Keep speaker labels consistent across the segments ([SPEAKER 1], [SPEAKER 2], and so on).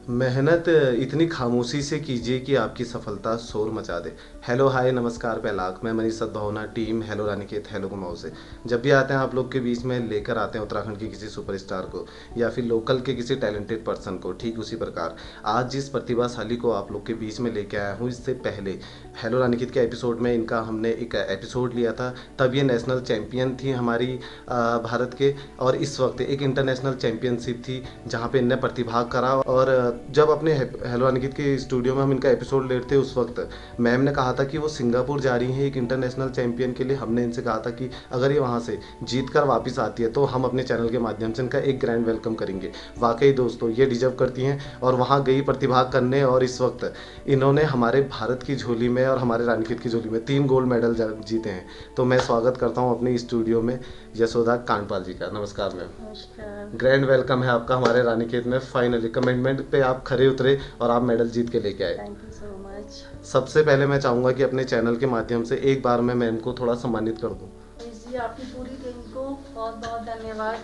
[SPEAKER 1] मेहनत इतनी खामोशी से कीजिए कि आपकी सफलता शोर मचा दे। हेलो हाय नमस्कार पहलाक, मैं मनीष सद्भावना, टीम हेलो रानीकेत हेलो कुमाऊँ से जब भी आते हैं आप लोग के बीच में लेकर आते हैं उत्तराखंड की किसी सुपरस्टार को या फिर लोकल के किसी टैलेंटेड पर्सन को। ठीक उसी प्रकार आज जिस प्रतिभाशाली को आप लोग के बीच में लेके आया हूँ, इससे पहले हेलो रानीकेत के एपिसोड में इनका हमने एक एपिसोड लिया था, तब ये नेशनल चैम्पियन थी हमारी भारत के। और इस वक्त एक इंटरनेशनल चैम्पियनशिप थी जहाँ पे इनने प्रतिभाग करा। और जब अपने हेलो अनिकेत के स्टूडियो में हम इनका एपिसोड लेते थे उस वक्त मैम ने कहा था कि वो सिंगापुर जा रही हैं एक इंटरनेशनल चैंपियन के लिए। हमने इनसे कहा था कि अगर ये वहाँ से जीत कर वापस आती है तो हम अपने चैनल के माध्यम से इनका एक ग्रैंड वेलकम करेंगे। वाकई दोस्तों ये डिजर्व करती हैं और वहाँ गई प्रतिभाग करने, और इस वक्त इन्होंने हमारे भारत की झोली में और हमारे रानीखेत की झोली में 3 गोल्ड मेडल जीते हैं। तो मैं स्वागत करता हूँ अपने स्टूडियो में यशोदा कांडपाल जी का। नमस्कार मैम।
[SPEAKER 2] नमस्कार।
[SPEAKER 1] ग्रैंड वेलकम है आपका हमारे रानीखेत में। फाइनली कमिटमेंट पे आप खरे उतरे और आप मेडल जीत के लेके आए।
[SPEAKER 2] Thank you so much.
[SPEAKER 1] सबसे पहले मैं चाहूँगा कि अपने चैनल के माध्यम से एक बार मैं मैम को थोड़ा सम्मानित कर दूँ।
[SPEAKER 2] जी आपकी पूरी टीम को बहुत बहुत धन्यवाद।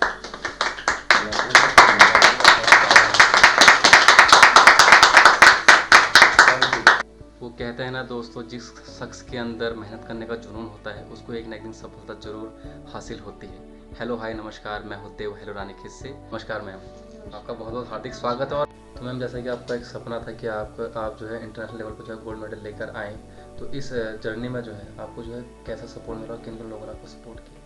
[SPEAKER 3] वो कहते हैं ना दोस्तों, जिस शख्स के अंदर मेहनत करने का जुनून होता है उसको एक ना एक दिन सफलता जरूर हासिल होती है। हेलो हाय नमस्कार, मैं हूँ देव हेलो रानीखेत से। नमस्कार मैम, आपका बहुत बहुत हार्दिक स्वागत है। और तो मैम जैसा कि आपका एक सपना था कि आप जो है इंटरनेशनल लेवल पर जो है गोल्ड मेडल लेकर आए, तो इस जर्नी में जो है आपको जो है कैसा सपोर्ट मिला और किन किन लोगों ने आपको सपोर्ट किया?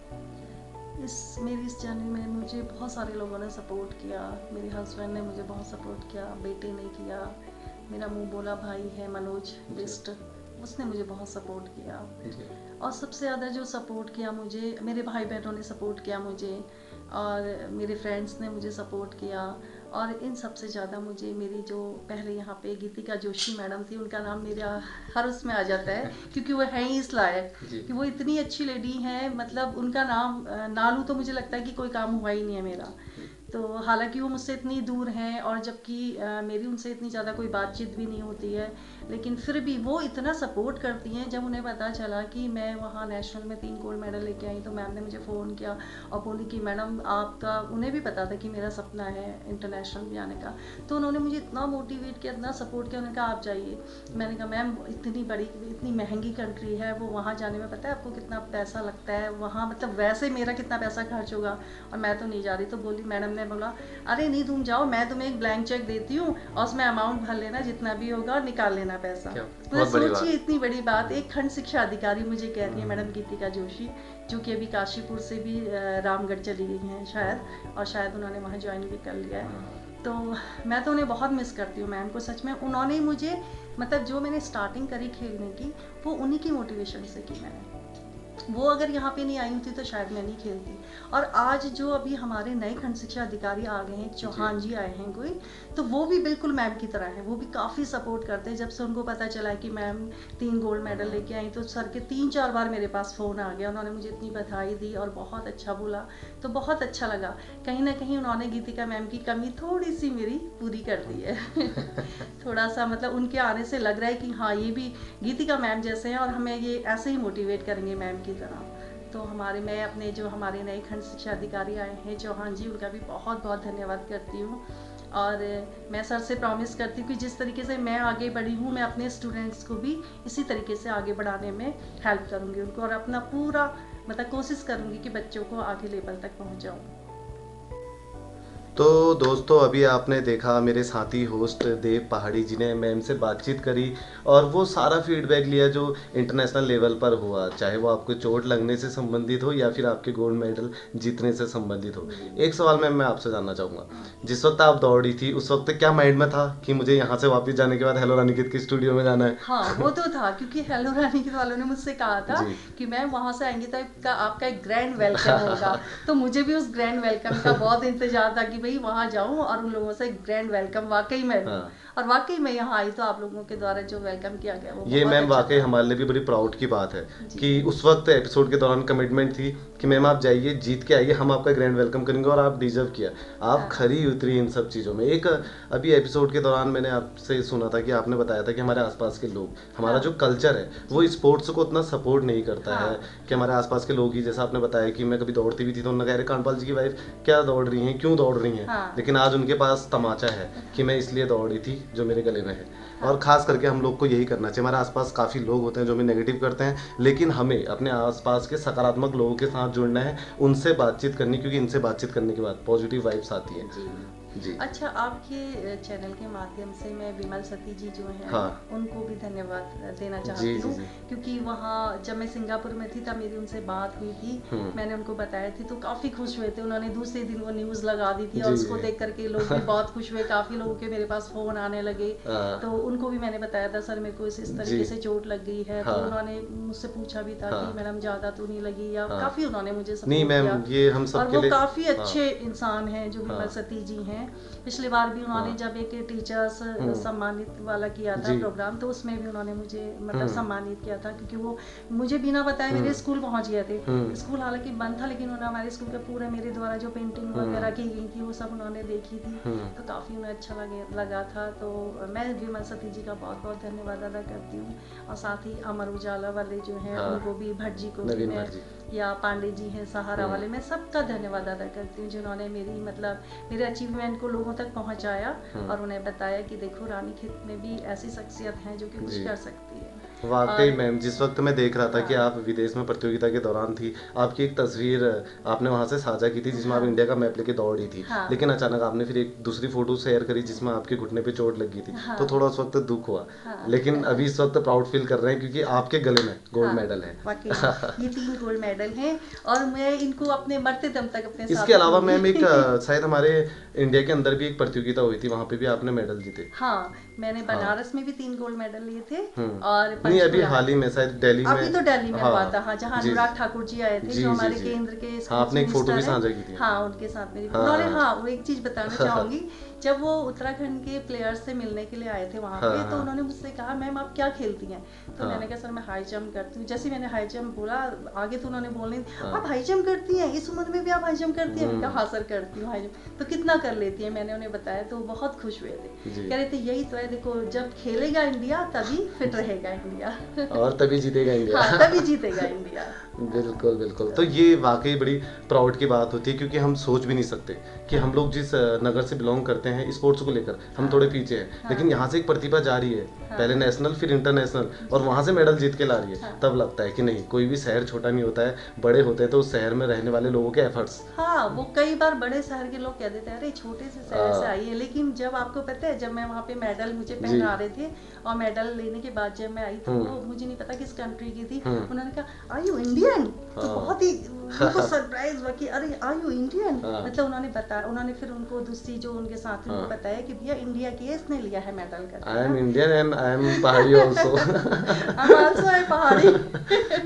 [SPEAKER 2] मेरी इस जर्नी में मुझे बहुत सारे लोगों ने सपोर्ट किया। मेरे हस्बैंड ने मुझे बहुत सपोर्ट किया, बेटे ने किया, मेरा मुंह बोला भाई है मनोज बिस्ट, उसने मुझे बहुत सपोर्ट किया। और सबसे ज़्यादा जो सपोर्ट किया मुझे, मेरे भाई बहनों ने सपोर्ट किया मुझे, और मेरे फ्रेंड्स ने मुझे सपोर्ट किया। और इन सबसे ज़्यादा मुझे मेरी जो पहले यहाँ पे गीतिका जोशी मैडम थी, उनका नाम मेरा हर उसमें आ जाता है क्योंकि वो है ही इस लायक कि वो इतनी अच्छी लेडी हैं। मतलब उनका नाम ना लूँ तो मुझे लगता है कि कोई काम हुआ ही नहीं है मेरा। तो हालांकि वो मुझसे इतनी दूर हैं और जबकि मेरी उनसे इतनी ज़्यादा कोई बातचीत भी नहीं होती है, लेकिन फिर भी वो इतना सपोर्ट करती हैं। जब उन्हें पता चला कि मैं वहाँ नेशनल में 3 गोल्ड मेडल लेके आई तो मैम ने मुझे फ़ोन किया और बोली कि मैडम आपका, उन्हें भी पता था कि मेरा सपना है इंटरनेशनल में आने का, तो उन्होंने मुझे इतना मोटिवेट किया, इतना सपोर्ट किया। उन्होंने कहा आप जाइए। मैंने कहा मैम इतनी बड़ी इतनी महंगी कंट्री है, वो वहाँ जाने में पता है आपको कितना पैसा लगता है वहाँ, मतलब वैसे मेरा कितना पैसा खर्च होगा और मैं तो नहीं जा रही। तो बोली मैडम ने बोला अरे नहीं तुम जाओ, मैं तुम्हें एक ब्लैंक चेक देती हूँ और उसमें अमाउंट भर लेना जितना भी होगा और निकाल लेना पैसा। तो सोचिए इतनी बड़ी बात, एक खंड शिक्षा अधिकारी मुझे कह रही है मैडम गीतिका जोशी, जो कि अभी काशीपुर से भी रामगढ़ चली गई हैं शायद, और शायद उन्होंने वहाँ ज्वाइन भी कर लिया है। तो मैं तो उन्हें बहुत मिस करती हूँ मैम को, सच में। उन्होंने मुझे, मतलब जो मैंने स्टार्टिंग करी खेलने की वो उन्हीं की मोटिवेशन से की मैंने। वो अगर यहाँ पे नहीं आई होती तो शायद मैं नहीं खेलती। और आज जो अभी हमारे नए खंड शिक्षा अधिकारी आ गए हैं, चौहान जी आए हैं कोई, तो वो भी बिल्कुल मैम की तरह हैं। वो भी काफ़ी सपोर्ट करते हैं। जब से उनको पता चला कि मैम 3 गोल्ड मेडल लेके आई तो सर के 3-4 बार मेरे पास फ़ोन आ गया, उन्होंने मुझे इतनी बधाई दी और बहुत अच्छा बोला, तो बहुत अच्छा लगा। कहीं ना कहीं उन्होंने गीतिका मैम की कमी थोड़ी सी मेरी पूरी कर दी है थोड़ा सा, मतलब उनके आने से लग रहा है कि हाँ ये भी गीतिका मैम जैसे हैं और हमें ये ऐसे ही मोटिवेट करेंगे मैम की तरह। तो मैं अपने जो हमारे नए खंड शिक्षा अधिकारी आए हैं चौहान जी, उनका भी बहुत बहुत धन्यवाद करती हूँ। और मैं सर से प्रॉमिस करती हूँ कि जिस तरीके से मैं आगे बढ़ी हूँ, मैं अपने स्टूडेंट्स को भी इसी तरीके से आगे बढ़ाने में हेल्प करूँगी उनको, और अपना पूरा मतलब कोशिश करूँगी कि बच्चों को आगे लेवल तक पहुँचाऊँ।
[SPEAKER 1] तो दोस्तों अभी आपने देखा मेरे साथी होस्ट देव पहाड़ी जी ने मैम से बातचीत करी और वो सारा फीडबैक लिया जो इंटरनेशनल लेवल पर हुआ, चाहे वो आपको चोट लगने से संबंधित हो या फिर आपके गोल्ड मेडल जीतने से संबंधित हो। एक सवाल मैम मैं आपसे जानना चाहूँगा, जिस वक्त आप दौड़ी थी उस वक्त क्या माइंड में था कि मुझे यहाँ से वापस जाने के बाद हेलो रानीकेत की स्टूडियो में जाना है?
[SPEAKER 2] हाँ वो तो था, क्योंकि हेलो रानीकेत वालों ने मुझसे कहा था कि मैम वहाँ से आएंगे तो आपका एक ग्रैंड वेलकम होगा तो मुझे भी उस ग्रैंड वेलकम का बहुत इंतजार था कि भाई वहाँ जाऊँ और उन लोगों से ग्रैंड वेलकम वाकई में लूँ। और वाकई में यहाँ आई तो आप लोगों के द्वारा जो वेलकम किया गया वो
[SPEAKER 1] ये
[SPEAKER 2] बहुत
[SPEAKER 1] मैम
[SPEAKER 2] अच्छा
[SPEAKER 1] वाकई
[SPEAKER 2] था।
[SPEAKER 1] हमारे लिए भी बड़ी प्राउड की बात है कि उस वक्त एपिसोड के दौरान कमिटमेंट थी कि मैम आप जाइए जीत के आइए, हम आपका ग्रैंड वेलकम करेंगे, और आप डिजर्व किया, आप खरी उतरी इन सब चीज़ों में। एक अभी एपिसोड के दौरान मैंने आपसे सुना था कि आपने बताया था कि हमारे आसपास के लोग, हमारा जो कल्चर है वो स्पोर्ट्स को उतना सपोर्ट नहीं करता है, कि हमारे आसपास के लोग ही, जैसा आपने बताया कि मैं कभी दौड़ती भी थी तो उन्होंने कहा अरे कांडपाल जी की वाइफ क्या दौड़ रही हैं, क्यों दौड़ रही नहीं है,
[SPEAKER 2] हाँ।
[SPEAKER 1] लेकिन आज उनके पास तमाचा है कि मैं इसलिए दौड़ी थी जो मेरे गले में है। और खास करके हम लोग को यही करना चाहिए। हमारे आसपास काफ़ी लोग होते हैं जो हमें नेगेटिव करते हैं, लेकिन हमें अपने आसपास के सकारात्मक लोगों के साथ जुड़ना है, उनसे बातचीत करनी, क्योंकि इनसे बातचीत करने के बाद पॉजिटिव वाइब्स आती है।
[SPEAKER 2] जी।
[SPEAKER 1] जी।
[SPEAKER 2] अच्छा, आपके चैनल के माध्यम से मैं विमल सती जी जो हैं,
[SPEAKER 1] हाँ।
[SPEAKER 2] उनको भी धन्यवाद देना
[SPEAKER 1] जी,
[SPEAKER 2] चाहती
[SPEAKER 1] जी,
[SPEAKER 2] हूँ,
[SPEAKER 1] जी।
[SPEAKER 2] क्योंकि वहाँ जब मैं सिंगापुर में थी तब मेरी उनसे बात हुई थी। मैंने उनको बताया थी तो काफ़ी खुश हुए थे। उन्होंने दूसरे दिन वो न्यूज़ लगा दी थी और
[SPEAKER 1] जी,
[SPEAKER 2] उसको
[SPEAKER 1] जी।
[SPEAKER 2] देख करके लोग भी बहुत खुश हुए। काफ़ी लोगों के मेरे पास फ़ोन आने लगे,
[SPEAKER 1] हाँ।
[SPEAKER 2] तो उनको भी मैंने बताया था, सर मेरे को इस
[SPEAKER 1] जी।
[SPEAKER 2] तरीके से चोट लग गई है। तो
[SPEAKER 1] हाँ।
[SPEAKER 2] उन्होंने मुझसे पूछा भी था
[SPEAKER 1] हाँ।
[SPEAKER 2] कि मैडम ज़्यादा तो नहीं लगी, या
[SPEAKER 1] हाँ।
[SPEAKER 2] काफ़ी उन्होंने मुझे
[SPEAKER 1] नहीं
[SPEAKER 2] सपोर्ट
[SPEAKER 1] मैम,
[SPEAKER 2] किया।
[SPEAKER 1] ये हम सब
[SPEAKER 2] और
[SPEAKER 1] के
[SPEAKER 2] वो
[SPEAKER 1] लिए
[SPEAKER 2] काफ़ी
[SPEAKER 1] हाँ।
[SPEAKER 2] अच्छे इंसान हैं जो विमल
[SPEAKER 1] हाँ।
[SPEAKER 2] सती जी हैं। पिछली बार भी उन्होंने
[SPEAKER 1] हाँ।
[SPEAKER 2] जब एक टीचर्स सम्मानित वाला किया था
[SPEAKER 1] जी।
[SPEAKER 2] प्रोग्राम, तो उसमें भी उन्होंने मुझे मतलब
[SPEAKER 1] हम्म।
[SPEAKER 2] सम्मानित किया था, क्योंकि वो मुझे बिना बताए मेरे स्कूल पहुंच गए थे। स्कूल हालांकि बंद था, लेकिन उन्होंने हमारे स्कूल के पूरे मेरे द्वारा जो पेंटिंग वगैरह की गई थी वो सब उन्होंने देखी थी, तो काफ़ी उन्हें अच्छा लगा था। तो मैं विमल सती जी का बहुत बहुत धन्यवाद अदा करती हूँ। और साथ ही अमर उजाला वाले जो हैं,
[SPEAKER 1] हाँ।
[SPEAKER 2] उनको भी, भट्ट जी को भी
[SPEAKER 1] नवीन
[SPEAKER 2] मैं,
[SPEAKER 1] भट्ट जी।
[SPEAKER 2] या पांडे जी हैं सहारा वाले, मैं सबका धन्यवाद अदा करती हूँ जिन्होंने मेरी मतलब मेरे अचीवमेंट को लोगों तक पहुँचाया और उन्हें बताया कि देखो रानीखेत में भी ऐसी शख्सियत हैं जो कि कुछ
[SPEAKER 1] जी।
[SPEAKER 2] कर सकती है।
[SPEAKER 1] वाकई
[SPEAKER 2] और
[SPEAKER 1] मैम, जिस वक्त मैं देख रहा था कि
[SPEAKER 2] हाँ।
[SPEAKER 1] आप विदेश में प्रतियोगिता के दौरान थी, आपकी एक तस्वीर आपने वहां से साझा की थी जिसमें आप
[SPEAKER 2] हाँ।
[SPEAKER 1] इंडिया का मैप लेके दौड़ी थी,
[SPEAKER 2] हाँ।
[SPEAKER 1] लेकिन अचानक आपने फिर एक दूसरी फोटो शेयर करी जिसमें आपके घुटने पे चोट लगी थी,
[SPEAKER 2] हाँ।
[SPEAKER 1] तो थोड़ा उस वक्त दुख हुआ।
[SPEAKER 2] हाँ।
[SPEAKER 1] लेकिन अभी इस वक्त प्राउड फील कर रहे हैं क्योंकि आपके गले में गोल्ड
[SPEAKER 2] हाँ,
[SPEAKER 1] मेडल है।
[SPEAKER 2] वाकई ये 3 गोल्ड मेडल हैं और मैं इनको अपने मरते दम तक अपने साथ
[SPEAKER 1] इसके अलावा
[SPEAKER 2] रखूंगी।
[SPEAKER 1] मैम एक शायद हमारे इंडिया के अंदर भी एक प्रतियोगिता हुई थी, वहां पे भी आपने मेडल जीते।
[SPEAKER 2] हाँ, मैंने बनारस में भी 3 गोल्ड मेडल लिए थे और
[SPEAKER 1] नहीं, अभी
[SPEAKER 2] पंचकुला,
[SPEAKER 1] हाल ही में शायद दिल्ली
[SPEAKER 2] अभी
[SPEAKER 1] में।
[SPEAKER 2] तो दिल्ली में
[SPEAKER 1] हाँ।
[SPEAKER 2] हुआ था। हाँ, जहाँ
[SPEAKER 1] जी,
[SPEAKER 2] अनुराग ठाकुर जी आए थे,
[SPEAKER 1] जी,
[SPEAKER 2] जो
[SPEAKER 1] जी,
[SPEAKER 2] हमारे
[SPEAKER 1] जी।
[SPEAKER 2] केंद्र के
[SPEAKER 1] हाँ,
[SPEAKER 2] स्पोर्ट्स
[SPEAKER 1] आपने एक फोटो भी
[SPEAKER 2] मिनिस्टर हैं।
[SPEAKER 1] साझा की थी।
[SPEAKER 2] हाँ, उनके साथ मेरी
[SPEAKER 1] हाँ।
[SPEAKER 2] उन्होंने, हाँ, वो एक चीज़ बताना चाहूँगी, जब वो उत्तराखंड के प्लेयर्स से मिलने के लिए आए थे वहाँ पे,
[SPEAKER 1] हाँ,
[SPEAKER 2] तो
[SPEAKER 1] हाँ।
[SPEAKER 2] उन्होंने मुझसे कहा, मैम आप क्या खेलती हैं? तो
[SPEAKER 1] हाँ।
[SPEAKER 2] मैंने कहा, सर मैं हाई जंप करती हूँ। जैसे ही मैंने हाई जंप बोला, आगे तो उन्होंने बोलने,
[SPEAKER 1] हाँ।
[SPEAKER 2] आप हाई जंप करती हैं, इस उम्र में भी आप हाई जंप करती हैं? मैंने कहा, हाँ सर करती हूँ हाई जंप। तो कितना कर लेती हैं? मैंने उन्हें बताया, तो वो बहुत खुश हुए थे।
[SPEAKER 1] जी।
[SPEAKER 2] कह रहे थे यही तो है, देखो जब खेलेगा इंडिया तभी फिट रहेगा इंडिया।
[SPEAKER 1] और तभी जीतेगा इंडिया।
[SPEAKER 2] हाँ, तभी जीतेगा इंडिया।
[SPEAKER 1] बिल्कुल बिल्कुल। तो ये वाकई बड़ी प्राउड की बात होती है, क्योंकि हम सोच भी नहीं सकते कि हम लोग जिस नगर से बिलोंग करते हैं, स्पोर्ट्स को लेकर हम थोड़े पीछे हैं, लेकिन यहाँ से एक प्रतिभा जा रही है, पहले नेशनल फिर इंटरनेशनल, और वहाँ से मेडल जीत के ला रही है। तब लगता है कि नहीं, कोई भी शहर छोटा नहीं होता है, बड़े होते हैं तो उस शहर में रहने वाले लोगों के एफर्ट्स।
[SPEAKER 2] हाँ, वो कई बार बड़े शहर के लोग कह देते हैं, अरे छोटे से शहर से आई है, लेकिन जब आपको पता है, जब मैं वहाँ पे मेडल मुझे पहना रहे थे और मेडल लेने के बाद जब मैं आई, तो वो मुझे नहीं पता किस कंट्री की थी, उन्होंने कहा आर यू इंडियन? तो बहुत ही उनको सरप्राइज हुआ कि अरे आर यू इंडियन? मतलब उन्होंने बताया, उन्होंने फिर उनको दूसरी जो उनके साथी को बताया कि भैया इंडिया की है, इसने लिया है मेडल करके।
[SPEAKER 1] I am Indian and I am पहाड़ी ऑल्सो।
[SPEAKER 2] हम आल्सो है पहाड़ी।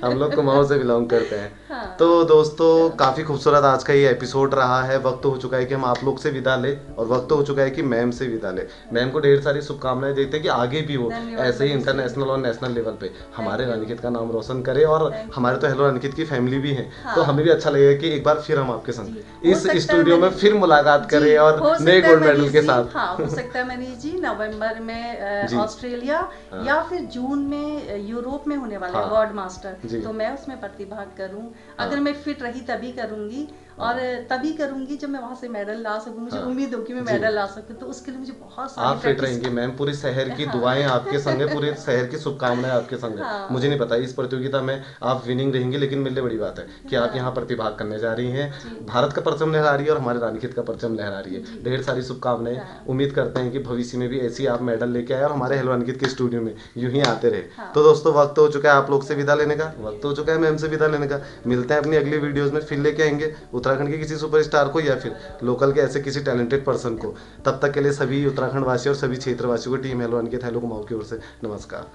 [SPEAKER 1] हम लोग कुमाऊं से बिलोंग करते हैं।
[SPEAKER 2] हाँ।
[SPEAKER 1] तो दोस्तों, काफी खूबसूरत आज का ये एपिसोड रहा है। वक्त हो चुका है कि हम आप लोग से विदा ले, और वक्त हो चुका है कि मैम से विदा ले। मैम को ढेर सारी शुभकामनाएं देते हैं कि आगे भी वो
[SPEAKER 2] धन्यवाद
[SPEAKER 1] ऐसे ही
[SPEAKER 2] मनीष जी।
[SPEAKER 1] इंटरनेशनल और नेशनल लेवल पे हमारे रानीखेत का नाम रोशन करे, और हमारे तो हेलो रानीखेत की फैमिली भी है, तो हमें भी अच्छा लगेगा कि एक बार फिर हम आपके संग
[SPEAKER 2] हो
[SPEAKER 1] इस
[SPEAKER 2] सकता है
[SPEAKER 1] स्टूडियो में
[SPEAKER 2] मनीष
[SPEAKER 1] फिर मुलाकात
[SPEAKER 2] जी,
[SPEAKER 1] करें और
[SPEAKER 2] हो
[SPEAKER 1] नए
[SPEAKER 2] सकता है
[SPEAKER 1] गोल्ड मेडल
[SPEAKER 2] मनीष
[SPEAKER 1] के
[SPEAKER 2] जी,
[SPEAKER 1] साथ।
[SPEAKER 2] हाँ, हो सकता है मनीष जी, नवंबर में
[SPEAKER 1] जी।
[SPEAKER 2] ऑस्ट्रेलिया
[SPEAKER 1] हाँ।
[SPEAKER 2] या फिर जून में यूरोप में होने वाला है
[SPEAKER 1] हाँ।
[SPEAKER 2] गॉड मास्टर,
[SPEAKER 1] जी।
[SPEAKER 2] तो मैं उसमें प्रतिभाग करूं।
[SPEAKER 1] हाँ।
[SPEAKER 2] अगर मैं फिट रही तभी करूंगी, और तभी करूंगी जब मैं वहां से मेडल ला सकूं। मुझे
[SPEAKER 1] हाँ।
[SPEAKER 2] उम्मीद हो कि मैं
[SPEAKER 1] जी।
[SPEAKER 2] मेडल ला सकूं, तो उसके लिए मुझे बहुत सारी
[SPEAKER 1] आप फिट
[SPEAKER 2] प्रैक्टिस।
[SPEAKER 1] रहेंगे मैम, पूरे शहर की
[SPEAKER 2] हाँ।
[SPEAKER 1] दुआएं आपके संग है, पूरे शहर की शुभकामनाएं आपके संग है।
[SPEAKER 2] हाँ।
[SPEAKER 1] मुझे नहीं पता इस प्रतियोगिता में आप विनिंग रहेंगी, लेकिन मेरे लिए बड़ी बात है कि आप
[SPEAKER 2] हाँ।
[SPEAKER 1] यहाँ प्रतिभाग करने जा रही हैं।
[SPEAKER 2] जी।
[SPEAKER 1] भारत का परचम लहरा रही है और हमारे रानीखेत का परचम लहरा रही है।
[SPEAKER 2] जी।
[SPEAKER 1] ढेर सारी शुभकामनाएं।
[SPEAKER 2] हाँ।
[SPEAKER 1] उम्मीद करते हैं कि भविष्य में भी ऐसी आप मेडल लेके आए और हमारे हेलो रानीखेत के स्टूडियो में यूं ही आते रहे।
[SPEAKER 2] हाँ।
[SPEAKER 1] तो दोस्तों, वक्त हो चुका है आप लोग से विदा लेने का, वक्त हो चुका है मैम से विदा लेने का। मिलते हैं अपनी अगली वीडियोज में, फिर लेके आएंगे उत्तराखंड के किसी सुपरस्टार को या फिर लोकल के ऐसे किसी टैलेंटेड पर्सन को। तब तक के लिए सभी उत्तराखंड वासी और सभी क्षेत्रवासियों को team hello Ranikhet hello Kumaon की ओर से नमस्कार।